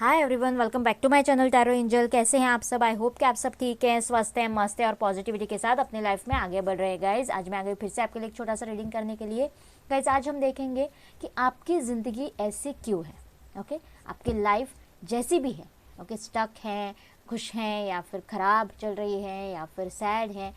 Hi everyone, welcome back to my channel tarot angel. कैसे हैं आप सब? आई होप कि आप सब ठीक हैं, स्वस्थ हैं, मस्त हैं और पॉजिटिविटी के साथ अपनी लाइफ में आगे बढ़ रहे हैं। गाइज, आज मैं आ गई फिर से आपके लिए एक छोटा सा रीडिंग करने के लिए। गाइज, आज हम देखेंगे कि आपकी ज़िंदगी ऐसी क्यों है। ओके, आपकी लाइफ जैसी भी है, ओके, स्टक है, खुश हैं या फिर ख़राब चल रही है या फिर सैड है,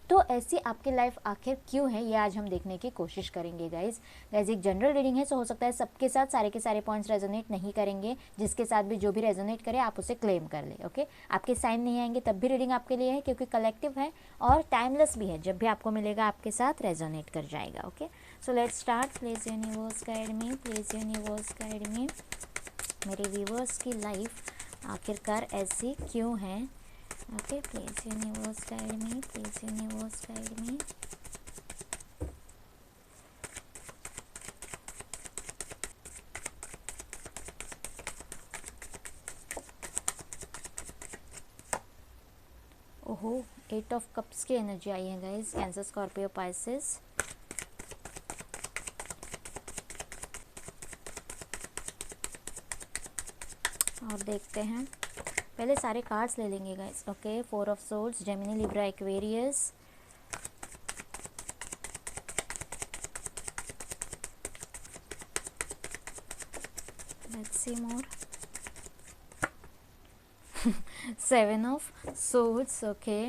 तो ऐसी आपकी लाइफ आखिर क्यों है, ये आज हम देखने की कोशिश करेंगे। गाइज एक जनरल रीडिंग है, सो हो सकता है सबके साथ सारे के सारे पॉइंट्स रेजोनेट नहीं करेंगे। जिसके साथ भी जो भी रेजोनेट करे आप उसे क्लेम कर ले। ओके, आपके साइन नहीं आएंगे तब भी रीडिंग आपके लिए है, क्योंकि कलेक्टिव है और टाइमलेस भी है। जब भी आपको मिलेगा आपके साथ रेजोनेट कर जाएगा। Okay, so let's start. Please universe guide me, please universe guide मी। मेरे व्यूवर्स की लाइफ आखिरकार ऐसी क्यों है? Okay, please universe guide me, please universe guide me. ओहो, 8 ऑफ कप्स की एनर्जी आई है गाइज। Cancer, Scorpio, Pisces. और देखते हैं, पहले सारे कार्ड्स ले लेंगे guys. Okay, 4 of swords, Gemini, Libra, Aquarius. Let's see more. 7 of swords. Okay,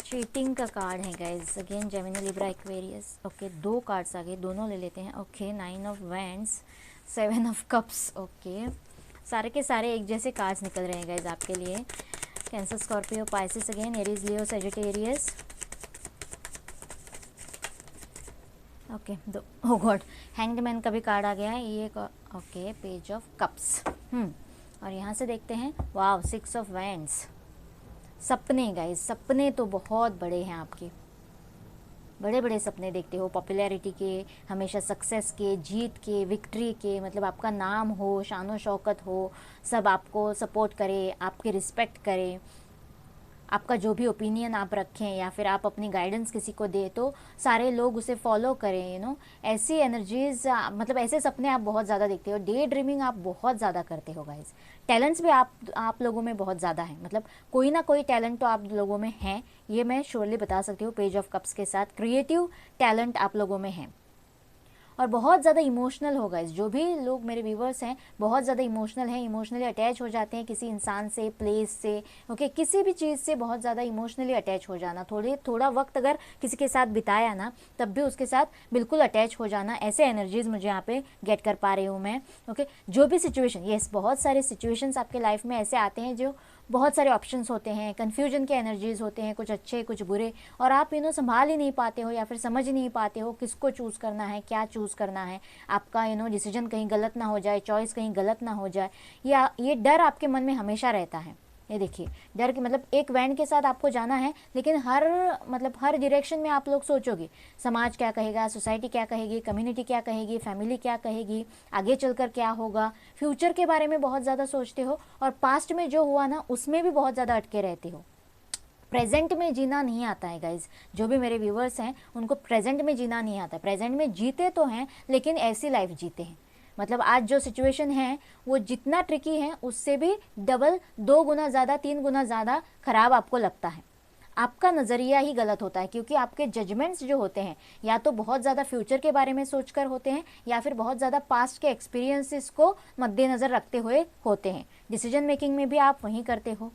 cheating का कार्ड है guys. Again Gemini, Libra, Aquarius. Okay, 2 cards आ गए, दोनों ले लेते हैं। Okay, 9 of wands, 7 of cups. Okay, सारे के सारे एक जैसे कार्ड्स निकल रहे हैं गाइज आपके लिए। Cancer, Scorpio, Pisces, again Aries, Leo, Sagittarius. Okay, दो, ओ गॉड, हैंग्ड मैन का भी कार्ड आ गया है ये। Okay, page of cups. और यहाँ से देखते हैं, वाव, 6 ऑफ वैंड्स। सपने गाइज, सपने तो बहुत बड़े हैं आपके, बड़े बड़े सपने देखते हो, पॉपुलैरिटी के, हमेशा सक्सेस के, जीत के, विक्ट्री के, मतलब आपका नाम हो, शानो शौकत हो, सब आपको सपोर्ट करे, आपकी रिस्पेक्ट करे, आपका जो भी ओपिनियन आप रखें या फिर आप अपनी गाइडेंस किसी को दे तो सारे लोग उसे फॉलो करें। ऐसी एनर्जीज, मतलब ऐसे सपने आप बहुत ज़्यादा देखते हो। डे ड्रीमिंग आप बहुत ज़्यादा करते हो गाइज। टैलेंट्स भी आप लोगों में बहुत ज़्यादा है, मतलब कोई ना कोई टैलेंट तो आप लोगों में है, ये मैं श्योरली बता सकती हूँ। पेज ऑफ कप्स के साथ क्रिएटिव टैलेंट आप लोगों में है और बहुत ज़्यादा इमोशनल होगा। जो भी लोग मेरे व्यूवर्स हैं बहुत ज़्यादा इमोशनल हैं, इमोशनली अटैच हो जाते हैं किसी इंसान से, प्लेस से। ओके, किसी भी चीज़ से बहुत ज़्यादा इमोशनली अटैच हो जाना। थोड़ा वक्त अगर किसी के साथ बिताया ना, तब भी उसके साथ बिल्कुल अटैच हो जाना। ऐसे एनर्जीज़ मुझे यहाँ पे गेट कर पा रही हूँ मैं। ओके, जो भी सिचुएशन, येस, बहुत सारे सिचुएशंस आपके लाइफ में ऐसे आते हैं जो बहुत सारे ऑप्शंस होते हैं, कन्फ्यूजन के एनर्जीज़ होते हैं, कुछ अच्छे कुछ बुरे, और आप संभाल ही नहीं पाते हो या फिर समझ ही नहीं पाते हो किसको चूज़ करना है, क्या चूज़ करना है। आपका डिसीजन कहीं गलत ना हो जाए, चॉइस कहीं गलत ना हो जाए, या ये डर आपके मन में हमेशा रहता है। ये देखिए, डर के मतलब एक वैन के साथ आपको जाना है, लेकिन हर डायरेक्शन में आप लोग सोचोगे समाज क्या कहेगा, सोसाइटी क्या कहेगी, कम्युनिटी क्या कहेगी, फैमिली क्या कहेगी, आगे चलकर क्या होगा। फ्यूचर के बारे में बहुत ज़्यादा सोचते हो और पास्ट में जो हुआ ना उसमें भी बहुत ज़्यादा अटके रहते हो। प्रेजेंट में जीना नहीं आता है गाइज। जो भी मेरे व्यूवर्स हैं उनको प्रेजेंट में जीना नहीं आता। प्रेजेंट में जीते तो हैं, लेकिन ऐसी लाइफ जीते हैं, मतलब आज जो सिचुएशन है वो जितना ट्रिकी है उससे भी डबल, 2 गुना ज़्यादा, 3 गुना ज़्यादा ख़राब आपको लगता है। आपका नज़रिया ही गलत होता है, क्योंकि आपके जजमेंट्स जो होते हैं या तो बहुत ज़्यादा फ्यूचर के बारे में सोचकर होते हैं या फिर बहुत ज़्यादा पास्ट के एक्सपीरियंसेस को मद्देनज़र रखते हुए होते हैं। डिसीजन मेकिंग में भी आप वहीं करते हो।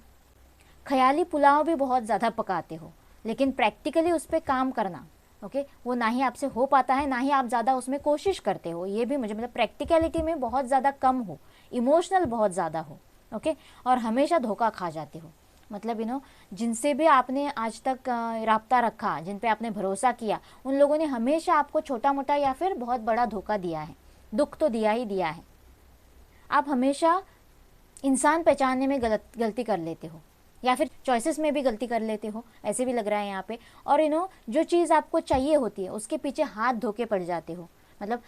ख्याली पुलाव भी बहुत ज़्यादा पकाते हो, लेकिन प्रैक्टिकली उस पर काम करना, ओके, वो ना ही आपसे हो पाता है, ना ही आप ज़्यादा उसमें कोशिश करते हो। ये भी मुझे, मतलब प्रैक्टिकलिटी में बहुत ज़्यादा कम हो, इमोशनल बहुत ज़्यादा हो। ओके, और हमेशा धोखा खा जाते हो। मतलब जिनसे भी आपने आज तक राब्ता रखा, जिन पे आपने भरोसा किया, उन लोगों ने हमेशा आपको छोटा मोटा या फिर बहुत बड़ा धोखा दिया है, दुख तो दिया ही दिया है। आप हमेशा इंसान पहचानने में गलती कर लेते हो या फिर चॉइसेस में भी गलती कर लेते हो, ऐसे भी लग रहा है यहाँ पे। और जो चीज़ आपको चाहिए होती है उसके पीछे हाथ धोके पड़ जाते हो। मतलब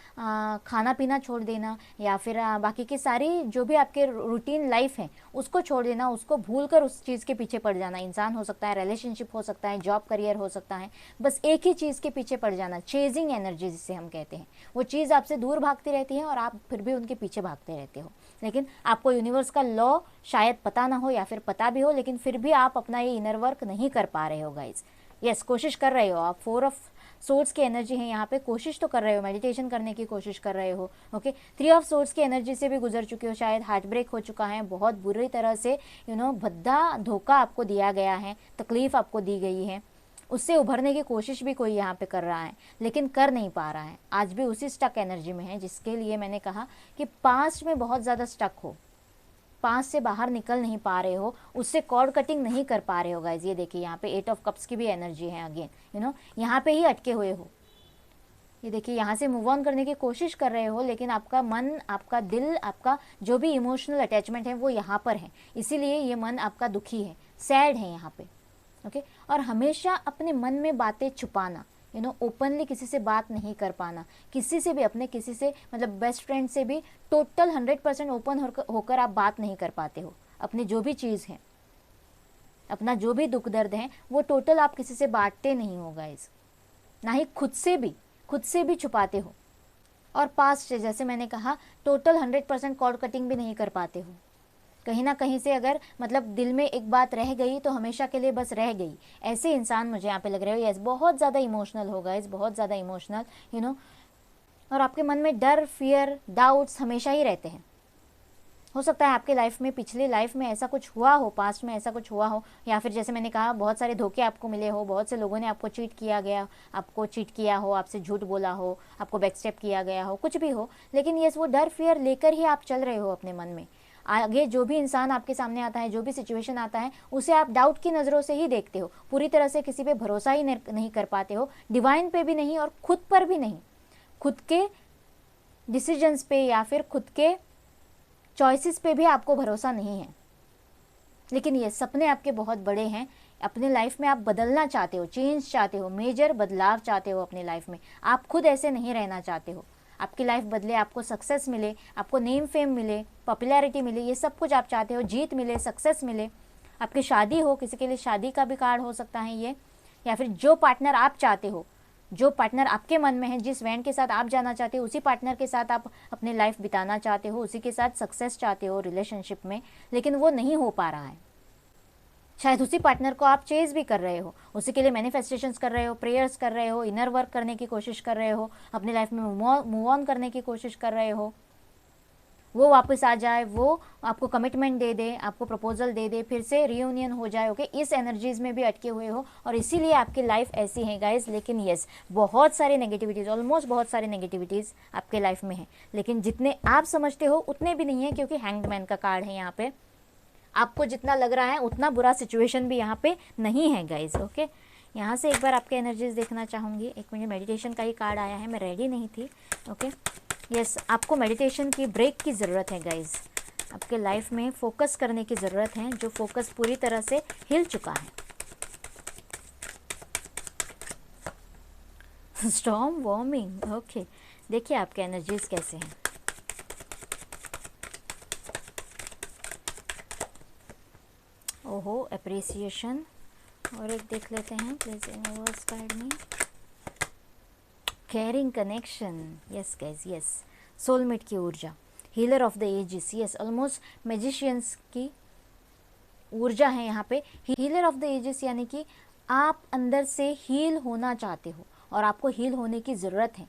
खाना पीना छोड़ देना या फिर बाकी की सारी जो भी आपके रूटीन लाइफ है उसको छोड़ देना, उसको भूल कर उस चीज़ के पीछे पड़ जाना। इंसान हो सकता है, रिलेशनशिप हो सकता है, जॉब करियर हो सकता है, बस एक ही चीज़ के पीछे पड़ जाना। चेजिंग एनर्जी जिसे हम कहते हैं, वो चीज़ आपसे दूर भागती रहती है और आप फिर भी उनके पीछे भागते रहते हो। लेकिन आपको यूनिवर्स का लॉ शायद पता ना हो या फिर पता भी हो, लेकिन फिर भी आप अपना ये इनर वर्क नहीं कर पा रहे हो गाइज। यस, कोशिश कर रहे हो आप, 4 ऑफ सोर्ड्स की एनर्जी है यहाँ पे, कोशिश तो कर रहे हो, मेडिटेशन करने की कोशिश कर रहे हो। ओके, 3 ऑफ सोर्ड्स की एनर्जी से भी गुजर चुके हो, शायद हार्ट ब्रेक हो चुका है, बहुत बुरी तरह से भद्दा धोखा आपको दिया गया है, तकलीफ आपको दी गई है, उससे उभरने की कोशिश भी कोई यहाँ पे कर रहा है लेकिन कर नहीं पा रहा है, आज भी उसी स्टक एनर्जी में है, जिसके लिए मैंने कहा कि पास्ट में बहुत ज़्यादा स्टक हो, पास्ट से बाहर निकल नहीं पा रहे हो, उससे कॉर्ड कटिंग नहीं कर पा रहे हो गाइज। ये देखिए यहाँ पे 8 ऑफ कप्स की भी एनर्जी है अगेन, यहाँ पे ही अटके हुए हो। ये देखिए यहाँ से मूव ऑन करने की कोशिश कर रहे हो, लेकिन आपका मन, आपका दिल, आपका जो भी इमोशनल अटैचमेंट है वो यहाँ पर है, इसीलिए ये मन आपका दुखी है, सैड है यहाँ पे। ओके, और हमेशा अपने मन में बातें छुपाना, ओपनली किसी से बात नहीं कर पाना, किसी से भी, अपने किसी से मतलब बेस्ट फ्रेंड से भी टोटल 100% ओपन होकर आप बात नहीं कर पाते हो। अपनी जो भी चीज़ है, अपना जो भी दुख दर्द है वो टोटल आप किसी से बांटते नहीं हो गाइस, ना ही खुद से भी छुपाते हो। और पास्ट से, जैसे मैंने कहा, टोटल 100% कॉर्ड कटिंग भी नहीं कर पाते हो। कहीं ना कहीं से अगर मतलब दिल में एक बात रह गई तो हमेशा के लिए बस रह गई, ऐसे इंसान मुझे यहाँ पे लग रहे हो। यस, बहुत ज़्यादा इमोशनल हो गाइस, बहुत ज़्यादा इमोशनल, और आपके मन में डर, फियर, डाउट्स हमेशा ही रहते हैं। हो सकता है आपके लाइफ में, पिछली लाइफ में ऐसा कुछ हुआ हो, पास्ट में ऐसा कुछ हुआ हो, या फिर जैसे मैंने कहा बहुत सारे धोखे आपको मिले हो, बहुत से लोगों ने आपको चीट किया हो, आपसे झूठ बोला हो, आपको बैकस्टेप किया गया हो, कुछ भी हो, लेकिन यस, वो डर फियर लेकर ही आप चल रहे हो अपने मन में। आगे जो भी इंसान आपके सामने आता है, जो भी सिचुएशन आता है, उसे आप डाउट की नज़रों से ही देखते हो, पूरी तरह से किसी पे भरोसा ही नहीं कर पाते हो, डिवाइन पे भी नहीं और खुद पर भी नहीं, खुद के डिसीजंस पे या फिर खुद के चॉइसेस पे भी आपको भरोसा नहीं है। लेकिन ये सपने आपके बहुत बड़े हैं, अपने लाइफ में आप बदलना चाहते हो, चेंज चाहते हो, मेजर बदलाव चाहते हो अपनी लाइफ में, आप खुद ऐसे नहीं रहना चाहते हो, आपकी लाइफ बदले, आपको सक्सेस मिले, आपको नेम फेम मिले, पॉपुलैरिटी मिले, ये सब कुछ आप चाहते हो, जीत मिले, सक्सेस मिले, आपकी शादी हो, किसी के लिए शादी का भी कार्ड हो सकता है ये, या फिर जो पार्टनर आप चाहते हो, जो पार्टनर आपके मन में है, जिस वैन के साथ आप जाना चाहते हो, उसी पार्टनर के साथ आप अपनी लाइफ बिताना चाहते हो, उसी के साथ सक्सेस चाहते हो रिलेशनशिप में, लेकिन वो नहीं हो पा रहा है। शायद उसी पार्टनर को आप चेज भी कर रहे हो, उसी के लिए मैनिफेस्टेशंस कर रहे हो, प्रेयर्स कर रहे हो, इनर वर्क करने की कोशिश कर रहे हो, अपनी लाइफ में मूव ऑन करने की कोशिश कर रहे हो, वो वापस आ जाए, वो आपको कमिटमेंट दे दे, आपको प्रपोजल दे दे, फिर से रियूनियन हो जाए। ओके, इस एनर्जीज में भी अटके हुए हो और इसीलिए आपकी लाइफ ऐसी है गाइस। लेकिन यस, बहुत सारे नेगेटिविटीज़, ऑलमोस्ट बहुत सारे नेगेटिविटीज़ आपके लाइफ में है, लेकिन जितने आप समझते हो उतने भी नहीं है, क्योंकि हैंग्ड मैन का कार्ड है यहाँ पे। आपको जितना लग रहा है उतना बुरा सिचुएशन भी यहाँ पे नहीं है गाइज। ओके, यहाँ से एक बार आपके एनर्जीज देखना चाहूँगी। एक मिनट, मेडिटेशन का ही कार्ड आया है, मैं रेडी नहीं थी। ओके, यस, आपको मेडिटेशन की ब्रेक की ज़रूरत है गाइज, आपके लाइफ में फोकस करने की ज़रूरत है, जो फोकस पूरी तरह से हिल चुका है। स्टॉर्म वार्मिंग, ओके, देखिए आपके एनर्जीज कैसे हैं। ओहो, अप्रिसिएशन, और एक देख लेते हैं please universe guide me. Caring connection, yes guys, yes, soulmate की ऊर्जा, healer of the ages, yes, almost magicians की ऊर्जा है यहाँ पे। हीलर ऑफ द एजिस यानी कि आप अंदर से हील होना चाहते हो और आपको हील होने की ज़रूरत है।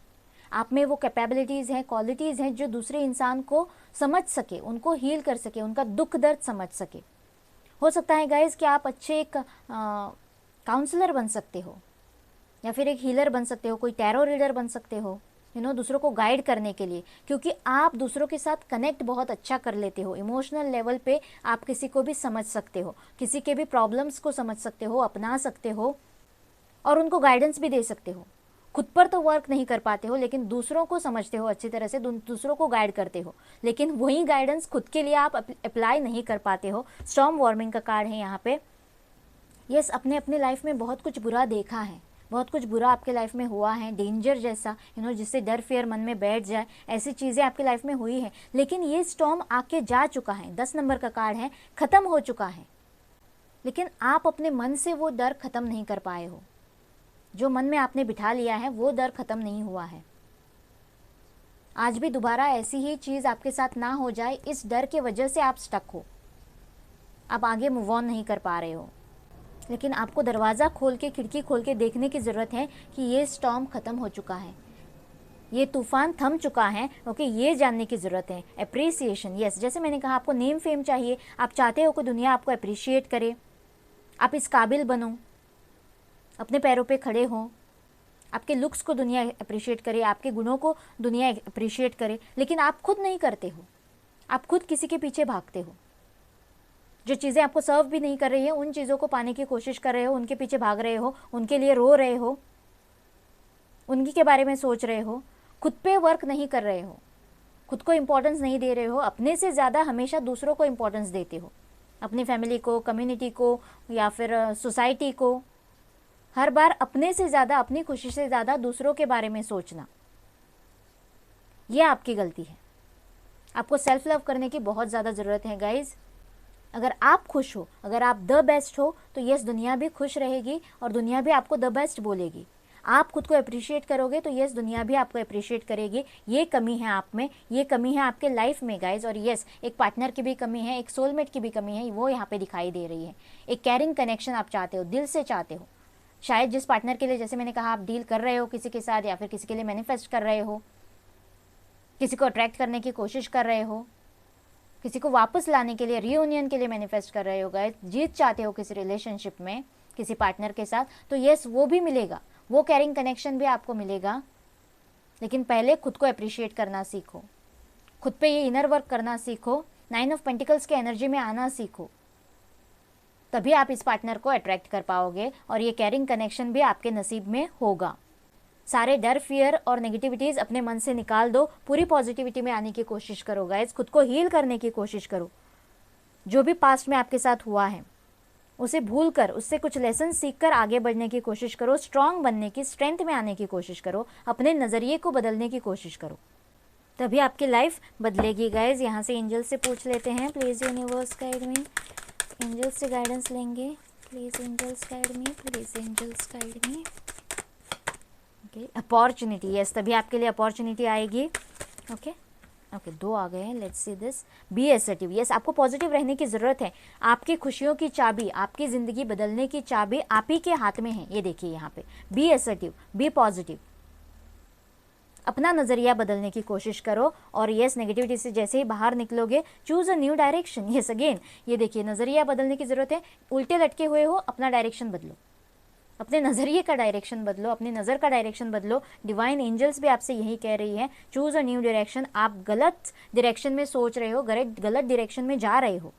आप में वो कैपेबिलिटीज़ हैं, क्वालिटीज़ हैं जो दूसरे इंसान को समझ सके, उनको हील कर सके, उनका दुख दर्द समझ सके। हो सकता है गाइज कि आप अच्छे एक काउंसलर बन सकते हो या फिर एक हीलर बन सकते हो, कोई टैरो रीडर बन सकते हो, दूसरों को गाइड करने के लिए, क्योंकि आप दूसरों के साथ कनेक्ट बहुत अच्छा कर लेते हो। इमोशनल लेवल पे आप किसी को भी समझ सकते हो, किसी के भी प्रॉब्लम्स को समझ सकते हो, अपना सकते हो और उनको गाइडेंस भी दे सकते हो। खुद पर तो वर्क नहीं कर पाते हो, लेकिन दूसरों को समझते हो अच्छी तरह से, दूसरों को गाइड करते हो, लेकिन वही गाइडेंस खुद के लिए आप अप्लाई नहीं कर पाते हो। स्टॉर्म वार्मिंग का कार्ड है यहाँ पे। यस, अपने अपने लाइफ में बहुत कुछ बुरा देखा है, बहुत कुछ बुरा आपके लाइफ में हुआ है, डेंजर जैसा, जिससे डर फियर मन में बैठ जाए, ऐसी चीज़ें आपकी लाइफ में हुई है। लेकिन ये स्टॉर्म आके जा चुका है, 10 नंबर का कार्ड है, ख़त्म हो चुका है। लेकिन आप अपने मन से वो डर ख़त्म नहीं कर पाए हो, जो मन में आपने बिठा लिया है वो डर ख़त्म नहीं हुआ है। आज भी दोबारा ऐसी ही चीज़ आपके साथ ना हो जाए, इस डर के वजह से आप स्टक हो, आप आगे मूव ऑन नहीं कर पा रहे हो। लेकिन आपको दरवाज़ा खोल के, खिड़की खोल के देखने की ज़रूरत है कि ये स्टॉर्म ख़त्म हो चुका है, ये तूफान थम चुका है। ओके, ये जानने की ज़रूरत है। अप्रिसिएशन, यस, जैसे मैंने कहा आपको नेम फेम चाहिए, आप चाहते हो कि दुनिया आपको अप्रिशिएट करे, आप इस काबिल बनो, अपने पैरों पे खड़े हो, आपके लुक्स को दुनिया अप्रिशिएट करे, आपके गुणों को दुनिया अप्रिशिएट करे, लेकिन आप खुद नहीं करते हो, आप खुद किसी के पीछे भागते हो। जो चीज़ें आपको सर्व भी नहीं कर रही है, उन चीज़ों को पाने की कोशिश कर रहे हो, उनके पीछे भाग रहे हो, उनके लिए रो रहे हो, उनकी के बारे में सोच रहे हो, खुद पे वर्क नहीं कर रहे हो, खुद को इम्पोर्टेंस नहीं दे रहे हो, अपने से ज़्यादा हमेशा दूसरों को इम्पोर्टेंस देते हो, अपनी फैमिली को, कम्युनिटी को, या फिर सोसाइटी को। हर बार अपने से ज़्यादा, अपनी खुशी से ज़्यादा दूसरों के बारे में सोचना, यह आपकी गलती है। आपको सेल्फ लव करने की बहुत ज़्यादा ज़रूरत है गाइज। अगर आप खुश हो, अगर आप द बेस्ट हो, तो यस, दुनिया भी खुश रहेगी और दुनिया भी आपको द बेस्ट बोलेगी। आप खुद को अप्रिशिएट करोगे तो यस, दुनिया भी आपको अप्रिशिएट करेगी। ये कमी है आप में, ये कमी है आपके लाइफ में गाइज। और यस, एक पार्टनर की भी कमी है, एक सोलमेट की भी कमी है, वो यहाँ पे दिखाई दे रही है। एक कैरिंग कनेक्शन आप चाहते हो, दिल से चाहते हो। शायद जिस पार्टनर के लिए, जैसे मैंने कहा, आप डील कर रहे हो किसी के साथ, या फिर किसी के लिए मैनिफेस्ट कर रहे हो, किसी को अट्रैक्ट करने की कोशिश कर रहे हो, किसी को वापस लाने के लिए, रियूनियन के लिए मैनिफेस्ट कर रहे हो गाइस, जीत चाहते हो किसी रिलेशनशिप में किसी पार्टनर के साथ, तो यस, वो भी मिलेगा, वो कैरिंग कनेक्शन भी आपको मिलेगा। लेकिन पहले खुद को अप्रिशिएट करना सीखो, खुद पे ये इनर वर्क करना सीखो, 9 ऑफ पेंटिकल्स के एनर्जी में आना सीखो, तभी आप इस पार्टनर को अट्रैक्ट कर पाओगे और ये कैरिंग कनेक्शन भी आपके नसीब में होगा। सारे डर, फियर और नेगेटिविटीज़ अपने मन से निकाल दो, पूरी पॉजिटिविटी में आने की कोशिश करो गाइज, खुद को हील करने की कोशिश करो। जो भी पास्ट में आपके साथ हुआ है उसे भूल कर, उससे कुछ लेसन सीख कर आगे बढ़ने की कोशिश करो, स्ट्रांग बनने की, स्ट्रेंथ में आने की कोशिश करो, अपने नज़रिए को बदलने की कोशिश करो, तभी आपकी लाइफ बदलेगी गाइज। यहाँ से एंजल से पूछ लेते हैं, please universe guide me, angels से गाइडेंस लेंगे, please angels guide me, please angels guide me. Opportunity, yes, तभी आपके लिए अपॉर्चुनिटी आएगी। ओके, 2 आ गए हैं, let's see this. Be assertive, yes, आपको पॉजिटिव रहने की ज़रूरत है। आपकी खुशियों की चाबी, आपकी ज़िंदगी बदलने की चाबी आप ही के हाथ में है। ये देखिए यहाँ पे, बी असर्टिव, बी पॉजिटिव, अपना नज़रिया बदलने की कोशिश करो। और यस, नेगेटिविटी से जैसे ही बाहर निकलोगे, choose a new direction. Yes, again ये देखिए, नज़रिया बदलने की ज़रूरत है। उल्टे लटके हुए हो, अपना डायरेक्शन बदलो, अपने नज़रिए का डायरेक्शन बदलो, अपनी नज़र का डायरेक्शन बदलो। डिवाइन एंजल्स भी आपसे यही कह रही है, चूज़ अ न्यू डायरेक्शन। आप गलत डायरेक्शन में सोच रहे हो, गलत डायरेक्शन में जा रहे हो।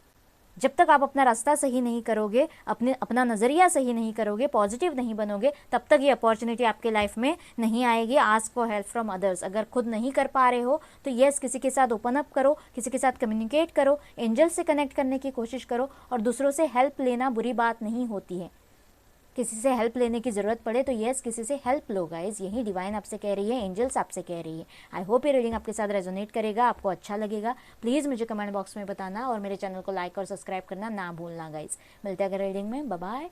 जब तक आप अपना रास्ता सही नहीं करोगे, अपना नज़रिया सही नहीं करोगे, पॉजिटिव नहीं बनोगे, तब तक ये अपॉर्चुनिटी आपके लाइफ में नहीं आएगी। Ask for help from others. अगर खुद नहीं कर पा रहे हो तो यस, किसी के साथ ओपन अप करो, किसी के साथ कम्युनिकेट करो, एंजल्स से कनेक्ट करने की कोशिश करो। और दूसरों से हेल्प लेना बुरी बात नहीं होती है। किसी से हेल्प लेने की ज़रूरत पड़े तो यस, किसी से हेल्प लो गाइज। यही डिवाइन आपसे कह रही है, एंजल्स आपसे कह रही है। आई होप ये रीडिंग आपके साथ रेजोनेट करेगा, आपको अच्छा लगेगा। प्लीज़ मुझे कमेंट बॉक्स में बताना और मेरे चैनल को लाइक और सब्सक्राइब करना ना भूलना गाइज। मिलते हैं अगले रीडिंग में, बाय बाय।